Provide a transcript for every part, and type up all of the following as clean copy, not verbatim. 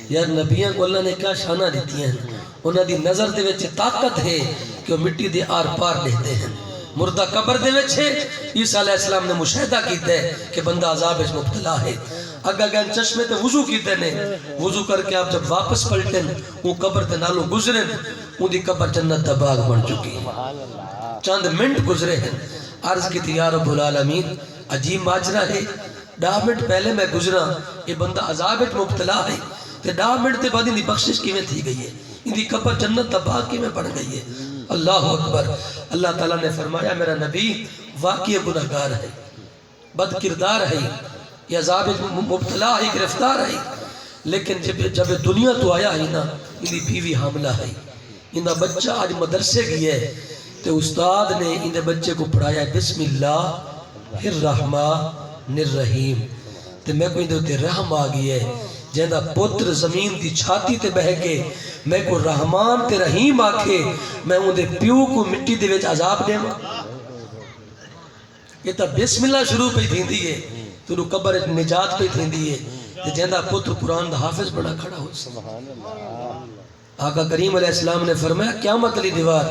یار نبیاں کو اللہ نے کیا شانہ دیتی ہیں، انہاں دی نظر دے وچ طاقت ہے کہ وہ مٹی دے آر پار دیتے ہیں۔ مردہ قبر دے وچ ہے، عیسیٰ علیہ السلام نے مشاہدہ کیتا ہے کہ بندہ عذاب وچ مبتلا ہے۔ اگر گئے چشمے تے وضو کیتے نے، وضو کر کے آپ جب واپس پلٹیں وہ قبر تے نالو گزریں، ان دی قبر جنت دا باغ بن چکی ہے۔ چند منٹ گزرے ہیں، عرض کی تھی یا رب العالمین عجیب ماجرا ہے، 10 منٹ پہلے میں گزرا یہ بندہ عذاب وچ مبتلا ہے تے 10 منٹ تے بعد ان دی بخشش کیویں تھی گئی ہے، ان دی قبر جنت دا باغ کیویں بن گئی ہے۔ اللہ اکبر۔ اللہ تعالیٰ نے فرمایا میرا نبی واقعی گناہگار ہے، بد کردار ہے، یہ عذاب مبتلا ہے، گرفتار ہے، لیکن جب دنیا تو آیا ہے نا، ان دی بیوی حاملہ ہے، ان دا بچہ آج مدرسے گیا ہے، تو استاد نے ان دے بچے کو پڑھایا ہے بسم اللہ الرحمن الرحیم، تو میں کو ان دے رحم آگئی ہے، جہاں پتر زمین دی چھاتی تے بہ کے میں کو رحمان تے رحیم آکھے، میں ان دے پیو کو مٹی دے وچ عذاب دے ماں۔ یہ تا بسم اللہ شروع پہ تھین دیئے تو انہوں قبر نجات پہ تھین دیئے، جہاں پتر قرآن دا حافظ بڑا کھڑا ہو سکتا۔ آقا کریم علیہ السلام نے فرمایا قیامت علی دیوار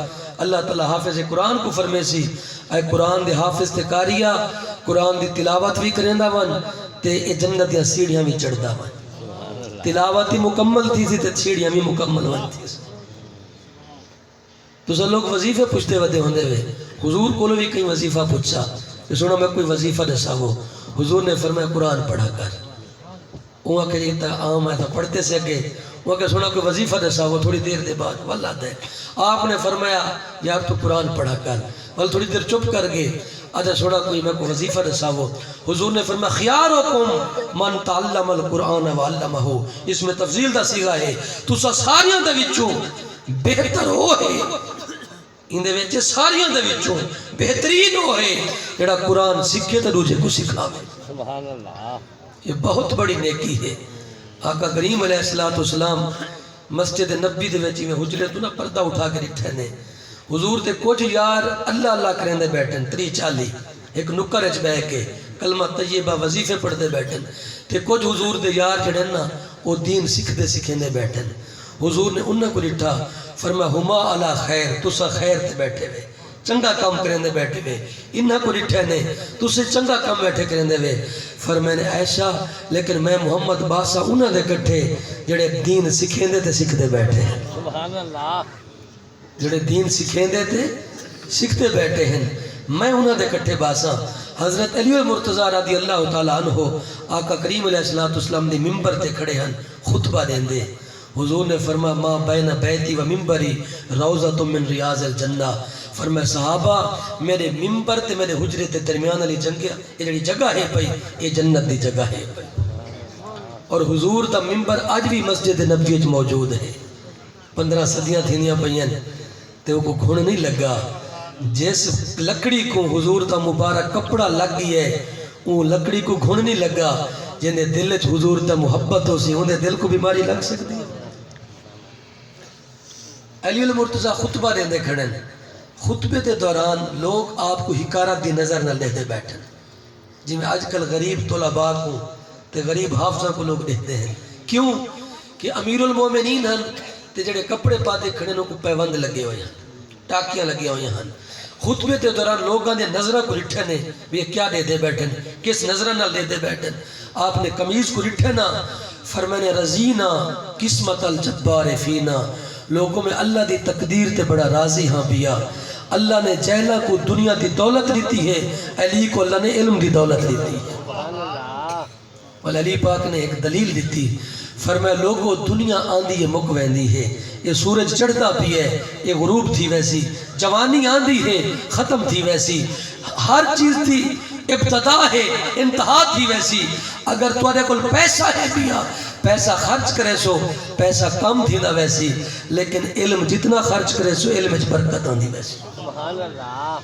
اللہ تعالیٰ حافظ قرآن کو فرمے سی اے قرآن دے حافظ تے کاریا قرآن دی تلاوت بھی کریں دا ون تے اے جنت یا سیڑھیاں بھی چڑھ دا ون، تلاوت ہی مکمل تھی تے سیڑھیاں بھی مکمل ون تھی۔ تو سب لوگ وظیفے پوچھتے ودے ہوندے ہوئے، حضور کو بھی کئی وظیفہ پوچھا کہ سنو میں کوئی وظیفہ دسا ہو، حضور نے فرمایا قرآن پڑھا کر، وہاں کہ یہ عام ہے تو پڑھتے سے گئے، وہاں کہ سنا کوئی وظیفہ دسا ہو، تھوڑی دیر دے بعد واللہ دے آپ نے فرمایا یار تو قرآن پڑھا کر، واللہ تھوڑی دیر چپ کر گئے، آجا سنا کوئی میں کوئی وظیفہ دسا ہو، حضور نے فرمایا خیارکم من تعلم القرآن وعلمہ، اس میں تفضیل دا سیغہ ہے تو ساریاں دے وچوں بہتر ہو ہے، ان دے وچے ساریاں دے وچوں بہترین ہو ہے جڑا قرآن سکھے تو دوجے کو سکھاوے۔ سبحان اللہ، یہ بہت بڑی نیکی ہے۔ آقا کریم علیہ السلام مسجد نبی دے وچی میں حجرے تو نہ پردہ اٹھا کے رکھتے ہیں، حضور تے کچھ یار اللہ اللہ کریں دے بیٹھن 30-40 ایک نکر اچ بہ کے کلمہ طیبہ وظیفے پڑھتے بیٹھن، تے کچھ حضور دے یار جڑن نا وہ دین سکھتے سکھیں دے بیٹھن، حضور نے انہاں کو لٹھا فرمایا ہما علی خیر، تسا خیر تے بیٹھے ہوئے چنگا کام کریں دے بیٹھے ہوئے، انہاں کو لٹھے نے تسے چنگا کام بیٹھے کریں دے ہوئے، فرمائے عائشہ لیکن میں محمد باسا انہاں دے کٹھے جڑے دین سکھیں دے تے سکھ دے بیٹھے ہیں۔ سبحان اللہ، جڑے دین سکھیں دے تے سکھتے بیٹھے ہیں، میں انہاں دے کٹھے باسا۔ حضرت علی المرتضیٰ رضی اللہ تعالیٰ عنہ آقا کریم علیہ السلام دی ممبر تے کھڑے ہیں خطبہ دیں دے، حضور نے فرمایا ما بین بیتی و ممبری روضۃ من ریاض الجنہ، فرمایا صحابہ میرے ممبر تے میرے حجرے تے درمیان علی جگہ ہے پئی یہ جنت دی جگہ ہے پئی، اور حضور دا ممبر آج بھی مسجد نبوی موجود ہے، 15 صدیاں تھینیاں پئیاں تے وہ کو گھن نہیں لگا، جس لکڑی کو حضور دا مبارک کپڑا لگ گئی ہے وہ لکڑی کو گھن نہیں لگا، جنہیں دل وچ حضور دا محبت ہو سی انہیں دل کو بیماری لگ سکتی ہے۔ علی المرتضیٰ خطبہ دیندے کھڑے، خطبے دے دوران لوگ آپ کو حکارت دی نظر نہ لیتے بیٹھن، جی میں آج کل غریب طلباء کو تے غریب حافظہ کو لوگ دیکھتے ہیں، کیوں کہ امیر المومنین ہیں تے جڑے کپڑے پاتے کھڑے نوں کو پیوند لگے ہوئے ہیں، ٹاکیاں لگے ہوئے ہیں، خطبے دے دوران لوگاں دے نظرہ کو لٹھے نے بھی کیا دے دے بیٹھن، کس نظرہ نہ دے دے بیٹھن، آپ نے قمیض کو لٹھے نا فرمانے رضینا قسمت الجبار فینا، لوگوں میں اللہ دی تقدیر تے بڑا راضی ہاں پیا، اللہ نے جہلہ کو دنیا دی دولت دیتی ہے، علی کو اللہ نے علم دی دولت دیتی ہے۔ اور علی پاک نے ایک دلیل دیتی، فرمایا لوگوں دنیا آندھی ہے مک ویندی ہے، یہ سورج چڑھتا بھی ہے یہ غروب تھی ویسی، جوانی آندھی ہے ختم تھی ویسی، ہر چیز تھی ابتدا ہے انتہا تھی ویسی، اگر تمہارے کل پیسہ ہے پیا پیسہ خرچ کرے سو پیسہ کم تھی نہ ویسی، لیکن علم جتنا خرچ کرے سو علم اچ برکت آندھی ویسی۔ سبحان اللہ۔